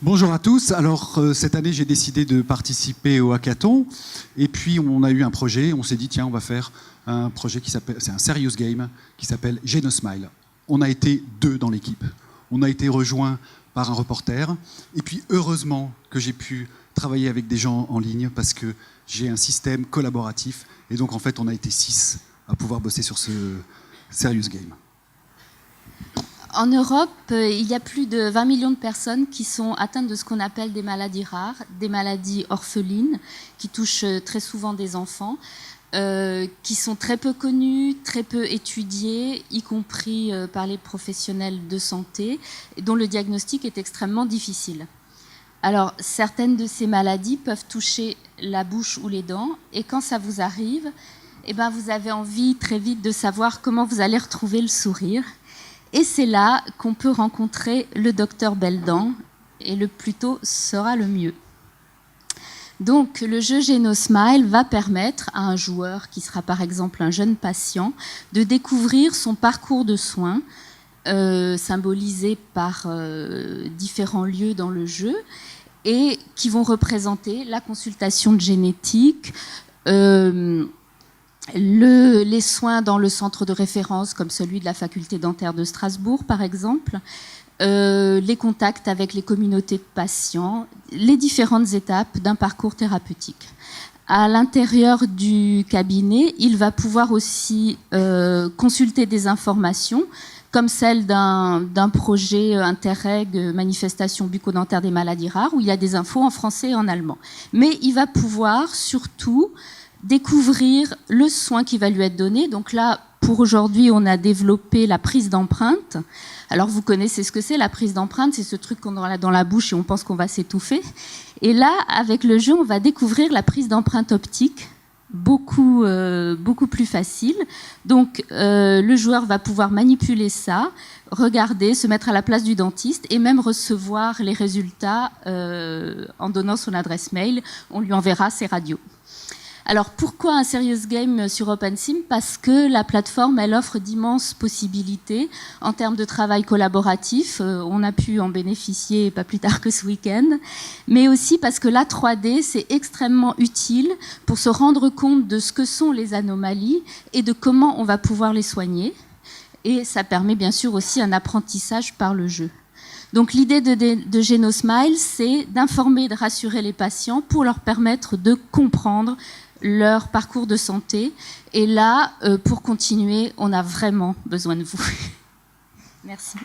Bonjour à tous. Alors, cette année, j'ai décidé de participer au hackathon. Et puis, on a eu un projet. On s'est dit, tiens, on va faire un projet qui s'appelle, c'est un serious game, qui s'appelle Genosmile. On a été 2 dans l'équipe. On a été rejoints par un reporter. Et puis, heureusement que j'ai pu travailler avec des gens en ligne parce que j'ai un système collaboratif. Et donc, en fait, on a été 6 à pouvoir bosser sur ce serious game. En Europe, il y a plus de 20 millions de personnes qui sont atteintes de ce qu'on appelle des maladies rares, des maladies orphelines, qui touchent très souvent des enfants, qui sont très peu connues, très peu étudiées, y compris par les professionnels de santé, dont le diagnostic est extrêmement difficile. Alors, certaines de ces maladies peuvent toucher la bouche ou les dents, et quand ça vous arrive, eh ben, vous avez envie très vite de savoir comment vous allez retrouver le sourire. Et c'est là qu'on peut rencontrer le docteur Belledent, et le plus tôt sera le mieux. Donc, le jeu Genosmile va permettre à un joueur, qui sera par exemple un jeune patient, de découvrir son parcours de soins, symbolisé par différents lieux dans le jeu, et qui vont représenter la consultation de génétique, les soins dans le centre de référence, comme celui de la faculté dentaire de Strasbourg, par exemple, les contacts avec les communautés de patients, les différentes étapes d'un parcours thérapeutique. À l'intérieur du cabinet, il va pouvoir aussi consulter des informations, comme celle d'un projet Interreg, manifestation bucco-dentaire des maladies rares, où il y a des infos en français et en allemand. Mais il va pouvoir surtout découvrir le soin qui va lui être donné. Donc là, pour aujourd'hui, on a développé la prise d'empreinte. Alors, vous connaissez ce que c'est, la prise d'empreinte, c'est ce truc qu'on a dans la bouche et on pense qu'on va s'étouffer. Et là, avec le jeu, on va découvrir la prise d'empreinte optique, beaucoup plus facile. Donc, le joueur va pouvoir manipuler ça, regarder, se mettre à la place du dentiste et même recevoir les résultats en donnant son adresse mail. On lui enverra ses radios. Alors, pourquoi un serious game sur OpenSim? Parce que la plateforme, elle offre d'immenses possibilités en termes de travail collaboratif. On a pu en bénéficier pas plus tard que ce week-end. Mais aussi parce que la 3D, c'est extrêmement utile pour se rendre compte de ce que sont les anomalies et de comment on va pouvoir les soigner. Et ça permet bien sûr aussi un apprentissage par le jeu. Donc l'idée de Genosmile, c'est d'informer et de rassurer les patients pour leur permettre de comprendre leur parcours de santé. Et là, pour continuer, on a vraiment besoin de vous. Merci.